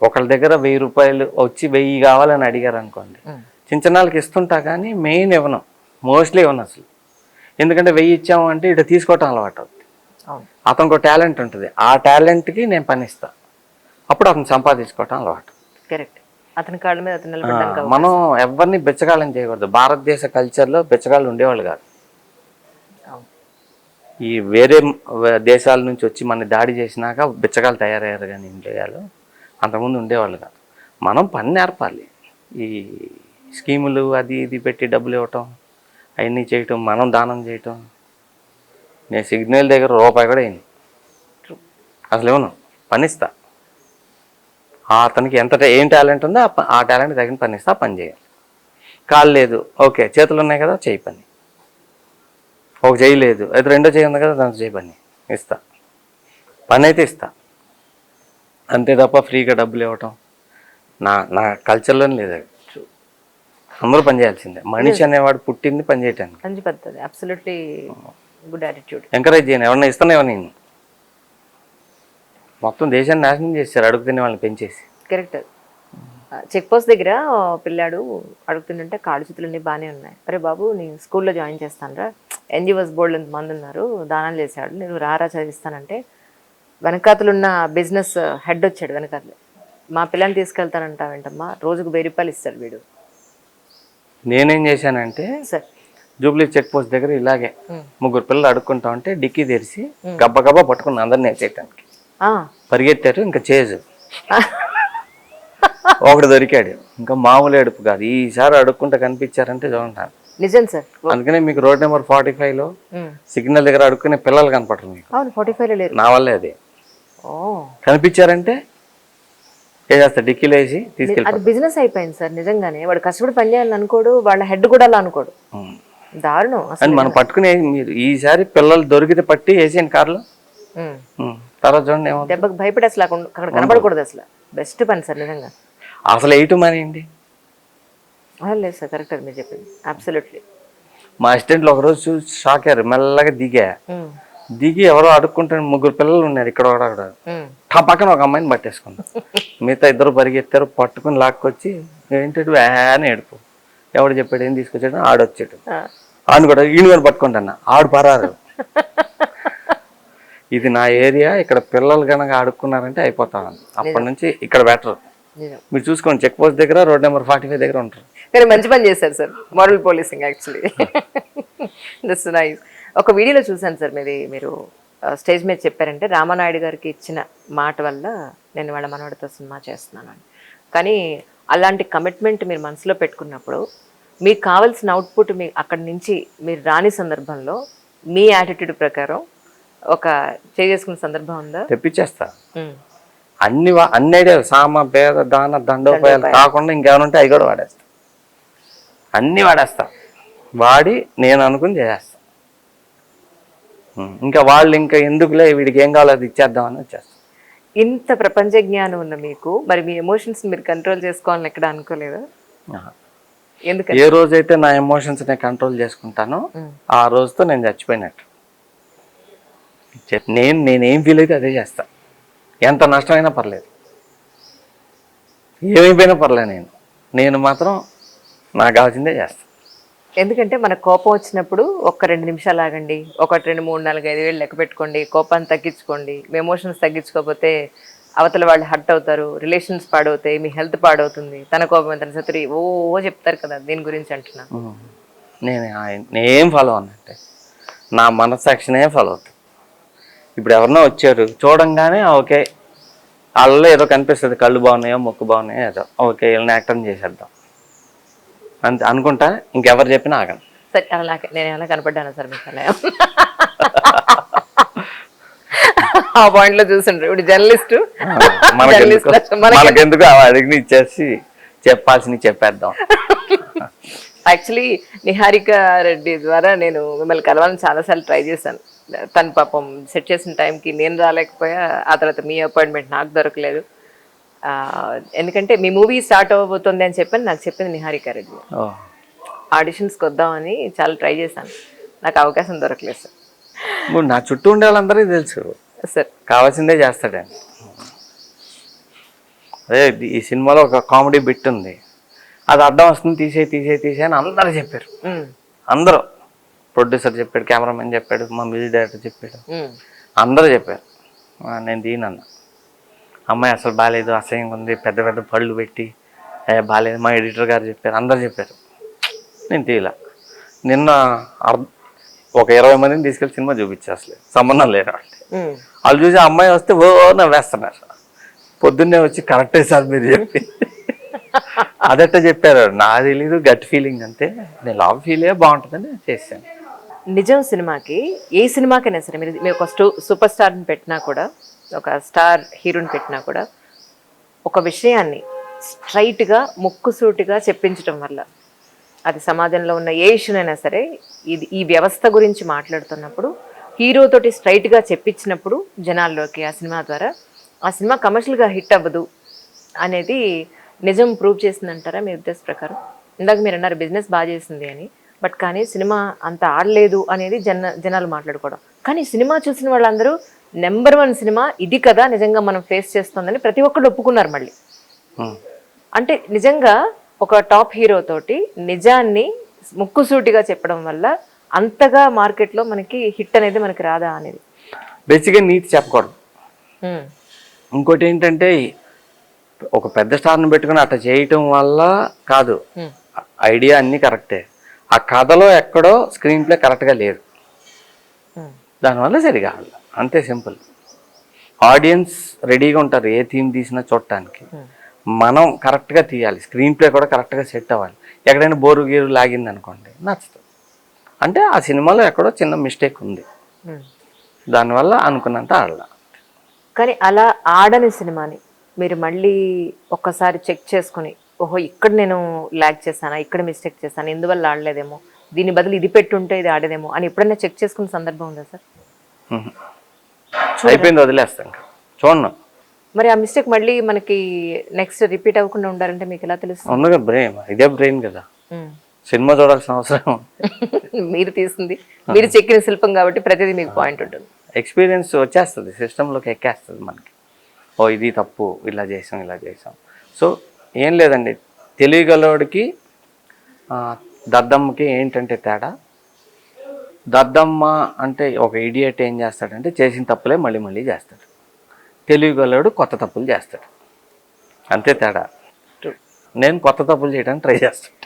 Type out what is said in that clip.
ఒకళ్ళ దగ్గర 1000 రూపాయలు వచ్చి 1000 కావాలని అడిగారు అనుకోండి, చిన్న చిన్నళ్ళకి ఇస్తుంటా కానీ మెయిన్ ఇవ్వను, మోస్ట్లీ ఇవ్వను అసలు. ఎందుకంటే 1000 ఇచ్చాము అంటే ఇటు తీసుకోవటం అలవాటు అవుతుంది. అతనికి ఒక టాలెంట్ ఉంటుంది, ఆ టాలెంట్కి నేను పని ఇస్తాను, అప్పుడు అతను సంపాదించుకోవటం అలవాటు. కరెక్ట్. అతని కాళ్ళ మీద అతను నిలబడడానికి మనం ఎవరిని బిచ్చగాళ్ళని చేయకూడదు. భారతదేశ కల్చర్లో బిచ్చగాళ్ళు ఉండేవాళ్ళు కాదు. ఈ వేరే దేశాల నుంచి వచ్చి మన దాడి చేసినాక బిచ్చగాళ్ళు తయారయ్యారు కానీ ఇండియాలో, అంతకుముందు ఉండేవాళ్ళు కాదు. మనం పని నేర్పాలి. ఈ స్కీములు అది ఇది పెట్టి డబ్బులు ఇవ్వటం, అవన్నీ చేయటం, మనం దానం చేయటం. నేను సిగ్నల్ దగ్గర రూపాయి కూడా అయింది అసలు ఇవ్వను, పనిస్తా. అతనికి ఎంత ఏం టాలెంట్ ఉందో ఆ టాలెంట్ తగిన పని ఇస్తా, పని చేయాలి. కాలు లేదు, ఓకే, చేతులు ఉన్నాయి కదా, చేయి పని. ఒక చేయి లేదు, అయితే రెండో చేయి ఉంది కదా, దాంతో చేయి పని ఇస్తా, పని అయితే ఇస్తా. అంతే తప్ప ఫ్రీగా డబ్బులు ఇవ్వటం నా కల్చర్లోనే లేదు. అది అందరూ పని చేయాల్సిందే. మనిషి అనేవాడు పుట్టింది పని చేయటానికి. మంచి పద్ధతి, అబ్సల్యూట్లీ గుడ్ యాటిట్యూడ్. ఎంకరేజ్ చేయను, ఎవరన్నా ఇస్తానేవో నేను. మొత్తం దేశాన్ని నాశనం చేశారు అడుగు తినే వాళ్ళని పెంచేసి. కరెక్ట్. చెక్ పోస్ట్ దగ్గర పిల్లాడు అడుగుతుందంటే కాళ్ళు చేతులన్నీ బాగానే ఉన్నాయి. అరే బాబు, నేను స్కూల్లో జాయిన్ చేస్తానురా, ఎన్జిఓస్ బోర్డు ఎంతమంది ఉన్నారు, దానాలు చేశాడు, నేను రారా చదివిస్తానంటే వెనకాతలున్న బిజినెస్ హెడ్ వచ్చాడు. వెనకాతలు మా పిల్లని తీసుకెళ్తానంటావేంటమ్మా, రోజుకు 1000 రూపాయలు ఇస్తాడు వీడు. నేనేం చేశానంటే సార్, జూబ్లీ చెక్ పోస్ట్ దగ్గర ఇలాగే 3 పిల్లలు అడుక్కుంటా ఉంటే డిక్కీ తెరిచి గబ్బా పట్టుకుని అందరినీ వేసేయటానికి పరిగెత్తారు. ఇంకా చేజు ఒకడు దొరికాడు. ఇంకా మామూలు ఏడుపు కాదు, ఈసారి అడుక్కుంటా కనిపించారంటే చూడండి. నిజం సార్. అందుకనే మీకు రోడ్ నెంబర్ 45లో సిగ్నల్ దగ్గర అడుక్కునే పిల్లలు కనపడరు మీకు. 45 లేరు, నా వల్లే అది. కనిపించారంటే ఏం చేస్తా, డిక్కీలో వేసి తీసుకెళ్ళి. అది బిజినెస్ అయిపోయింది సార్. నిజంగానే వాడు కష్టపడి పని చేయాలని అనుకోడు, వాళ్ళ హెడ్ కూడా అలా అనుకోడు. దారుణం. అని మనం పట్టుకునే మీరు ఈసారి పిల్లలు దొరికితే పట్టి వేసేయండి కార్లో. తర్వాత చూడండి, దెబ్బకి భయపడి అసలు అక్కడ కనపడకూడదు. అసలు బెస్ట్ పని సార్ నిజంగా. అసలు వేయటం అనేయండి. లేదు సార్, కరెక్ట్ అది మీరు చెప్పింది, అబ్సల్యూట్లీ. మా అసిస్టెంట్లు ఒకరోజు చూసి షాక్ అయ్యారు. మెల్లగా దిగి ఎవరో అడుక్కుంటారు, 3 పిల్లలు ఉన్నారు ఇక్కడ అక్కడ. ఆ పక్కన ఒక అమ్మాయిని పట్టేసుకున్నాం. మిగతా 2 పరిగెత్తారు, పట్టుకుని లాక్కొచ్చి ఏంటి అని ఏడుపు. ఎవడు చెప్పాడు, ఏం తీసుకొచ్చాడు, ఆడొచ్చాడు. ఆడు కూడా ఈయన పట్టుకుంటాను, ఆడు పరారు. ఇది నా ఏరియా, ఇక్కడ పిల్లలు కనుక ఆడుకున్నారంటే అయిపోతాను. అప్పటి నుంచి ఇక్కడ బెటర్. మీరు చూసుకోండి, చెక్ పోస్ట్ దగ్గర రోడ్ నెంబర్ 45 దగ్గర ఉంటారు. కానీ మంచి పని చేశారు sir, moral policing actually. That's nice. ఒక వీడియోలో చూసాను సార్, మీరు స్టేజ్ మీద చెప్పారంటే రామానాయుడు గారికి ఇచ్చిన మాట వల్ల నేను వాళ్ళ మనవడితో సినిమా చేస్తున్నాను అని. కానీ అలాంటి కమిట్మెంట్ మీరు మనసులో పెట్టుకున్నప్పుడు మీకు కావాల్సిన అవుట్పుట్ మీ అక్కడి నుంచి మీరు రాని సందర్భంలో మీ యాటిట్యూడ్ ప్రకారం ఒక చేసుకున్న సందర్భం ఉందా? తెప్పించేస్తా. అన్ని ఐడియాలు, సామ భేద దాన దండోపాయాలు కాకుండా ఇంకేమైనా ఉంటే అవి కూడా వాడేస్తా. అన్నీ వాడేస్తా, వాడి నేను అనుకుని చేసేస్తా. ఇంకా వాళ్ళు ఇంకా ఎందుకులే, వీడికి ఏం కావాలో అది ఇచ్చేద్దామని వచ్చేస్తా. ఇంత ప్రపంచ జ్ఞానం ఉన్న మీకు మరి మీ ఎమోషన్స్ మీరు కంట్రోల్ చేసుకోవాలని ఎక్కడ అనుకోలేదా? ఎందుకంటే ఏ రోజైతే నా ఎమోషన్స్ నేను కంట్రోల్ చేసుకుంటానో ఆ రోజుతో నేను చచ్చిపోయినట్టు. నేనేం ఫీల్ అయితే అదే చేస్తా. ఎంత నష్టమైనా పర్లేదు, ఏమైపోయినా పర్లేదు, నేను మాత్రం నాకు కావాల్సిందే చేస్తా. ఎందుకంటే మన కోపం వచ్చినప్పుడు 1-2 నిమిషాలు ఆగండి, 1, 2, 3, 4, 5 వేలు లెక్క పెట్టుకోండి, కోపాన్ని తగ్గించుకోండి. మీ ఎమోషన్స్ తగ్గించుకోకపోతే అవతల వాళ్ళు హర్ట్ అవుతారు, రిలేషన్స్ పాడవుతాయి, మీ హెల్త్ పాడవుతుంది. తన కోపం తన సతురి ఓ చెప్తారు కదా, దీని గురించి అంటున్నా. నేనేం ఫాలో అన్నంటే నా మనస్సాక్షినే ఫాలో అవుతాను. ఇప్పుడు ఎవరన్నా వచ్చారు, చూడంగానే ఓకే, వాళ్ళలో ఏదో కనిపిస్తుంది, కళ్ళు బాగున్నాయో ముక్కు బాగున్నాయో ఏదో, ఓకే వీళ్ళని యాక్టర్ చేసేద్దాం అంతే అనుకుంటా. ఇంకెవరు చెప్పినా ఆగను. సరే, నేను ఎలా కనపడ్డాను సార్ మీకు? ఆ పాయింట్ లో చూస్తుండ్రు ఇప్పుడు జర్నలిస్ట్. మనకెందుకు అడిగిన ఇచ్చేసి చెప్పాల్సింది చెప్పేద్దాం. యాక్చువల్లీ నిహారిక రెడ్డి ద్వారా నేను మిమ్మల్ని కలవాలని చాలాసార్లు ట్రై చేశాను. తను పాపం సెట్ చేసిన టైంకి నేను రాలేకపోయా, ఆ తర్వాత మీ అపాయింట్మెంట్ నాకు దొరకలేదు. ఎందుకంటే మీ మూవీ స్టార్ట్ అవ్వబోతుంది అని చెప్పని నాకు చెప్పింది నిహారిక రెడ్డి. ఆడిషన్స్కి వద్దామని చాలా ట్రై చేశాను, నాకు అవకాశం దొరకలేదు సార్. నా చుట్టూ ఉండే వాళ్ళందరికీ తెలుసు సార్, కావాల్సిందే చేస్తాడండి. అదే ఈ సినిమాలో ఒక కామెడీ బిట్ ఉంది, అది అడ్డం వస్తుంది తీసే అని అందరూ చెప్పారు. అందరూ, ప్రొడ్యూసర్ చెప్పాడు, కెమెరామెన్ చెప్పాడు, మా మ్యూజిక్ డైరెక్టర్ చెప్పాడు, అందరూ చెప్పారు. నేను తీనన్నా. అమ్మాయి అసలు బాగాలేదు, అసహ్యంగా ఉంది, పెద్ద పెద్ద పళ్ళు పెట్టి బాగాలేదు, మా ఎడిటర్ గారు చెప్పారు, అందరు చెప్పారు. నేను తీయలే. నిన్న ఒక 20 మందిని తీసుకెళ్ళి సినిమా చూపించేసలేదు, సంబంధం లేని వాళ్ళు చూసి అమ్మాయి వస్తే ఓ నవ్వేస్తున్నారు. పొద్దున్నే వచ్చి కరెక్టే సార్ మీరు చెప్పి అదట్ట చెప్పారు. నాకు తెలీదు, గట్ ఫీలింగ్ అంతే. నేను లవ్ ఫీల్ అయ్యే బాగుంటుందని చేశాను. నిజం సినిమాకి, ఏ సినిమాకైనా సరే మీరు ఒక సూపర్ స్టార్ని పెట్టినా కూడా, ఒక స్టార్ హీరోని పెట్టినా కూడా, ఒక విషయాన్ని స్ట్రైట్గా ముక్కుసూటిగా చెప్పించడం వల్ల, అది సమాజంలో ఉన్న ఏ ఇష్యూనైనా సరే, ఈ వ్యవస్థ గురించి మాట్లాడుతున్నప్పుడు హీరోతోటి స్ట్రైట్గా చెప్పించినప్పుడు జనాల్లోకి ఆ సినిమా ద్వారా, ఆ సినిమా కమర్షియల్గా హిట్ అవ్వదు అనేది నిజం ప్రూవ్ చేసిందంటారా మీ ఉద్దేశ ప్రకారం? ఇందాక మీరు అన్నారు బిజినెస్ బాగా చేసింది అని, బట్ కానీ సినిమా అంత ఆడలేదు అనేది జనాలు మాట్లాడుకోవడం. కానీ సినిమా చూసిన వాళ్ళందరూ నెంబర్ 1 సినిమా ఇది కదా నిజంగా మనం ఫేస్ చేస్తుందని ప్రతి ఒక్కళ్ళు ఒప్పుకున్నారు మళ్ళీ. అంటే నిజంగా ఒక టాప్ హీరో తోటి నిజాన్ని ముక్కుసూటిగా చెప్పడం వల్ల అంతగా మార్కెట్లో మనకి హిట్ అనేది మనకి రాదా అనేది. బేసిక్గా నీతి చెప్పకూడదు. ఇంకోటి ఏంటంటే, ఒక పెద్ద స్టార్ని పెట్టుకుని అట్లా చేయటం వల్ల కాదు, ఐడియా అన్నీ కరెక్టే, ఆ కథలో ఎక్కడో స్క్రీన్ ప్లే కరెక్ట్గా లేదు, దానివల్ల సరిగా అంతే, సింపుల్. ఆడియన్స్ రెడీగా ఉంటారు ఏ థీమ్ తీసినా చూడటానికి. మనం కరెక్ట్గా తీయాలి, స్క్రీన్ ప్లే కూడా కరెక్ట్గా సెట్ అవ్వాలి. ఎక్కడైనా బోరు గీరు లాగింది అనుకోండి, నచ్చుతుంది. అంటే ఆ సినిమాలో ఎక్కడో చిన్న మిస్టేక్ ఉంది, దానివల్ల అనుకున్నంత ఆడాల. కానీ అలా ఆడని సినిమాని మీరు మళ్ళీ ఒక్కసారి చెక్ చేసుకుని, ఓహో ఇక్కడ నేను ల్యాగ్ చేశానా, ఇక్కడ మిస్టేక్ చేశాను, ఎందువల్ల ఆడలేదేమో, దీని బదులు ఇది పెట్టుంటే ఇది ఆడేదేమో అని ఎప్పుడైనా చెక్ చేసుకున్న సందర్భం ఉందా సార్? అయిపోయింది, వదిలేస్తాం, చూడను. మరి ఆ మిస్టేక్ మళ్ళీ మనకి నెక్స్ట్ రిపీట్ అవ్వకుండా ఉండాలంటే మీకు ఎలా తెలుస్తుంది? ఉంది బ్రెయిన్, ఇదే బ్రెయిన్ కదా, సినిమా చూడాల్సిన అవసరం. మీరు తీసింది, మీరు చెక్కిన శిల్పం కాబట్టి ప్రతిదీ మీకు పాయింట్ ఉంటుంది. ఎక్స్పీరియన్స్ వచ్చేస్తుంది, సిస్టంలోకి ఎక్కేస్తుంది మనకి. ఓ ఇది తప్పు, ఇలా చేసాం. సో ఏం లేదండి, తెలియగలవాడికి దద్దమ్మకి ఏంటంటే తేడా, దద్దమ్మ అంటే ఒక ఇడియట్ ఏం చేస్తాడంటే చేసిన తప్పులే మళ్ళీ చేస్తాడు, తెలియగలవాడు కొత్త తప్పులు చేస్తాడు, అంతే తేడా. నేను కొత్త తప్పులు చేయడానికి ట్రై చేస్తాను.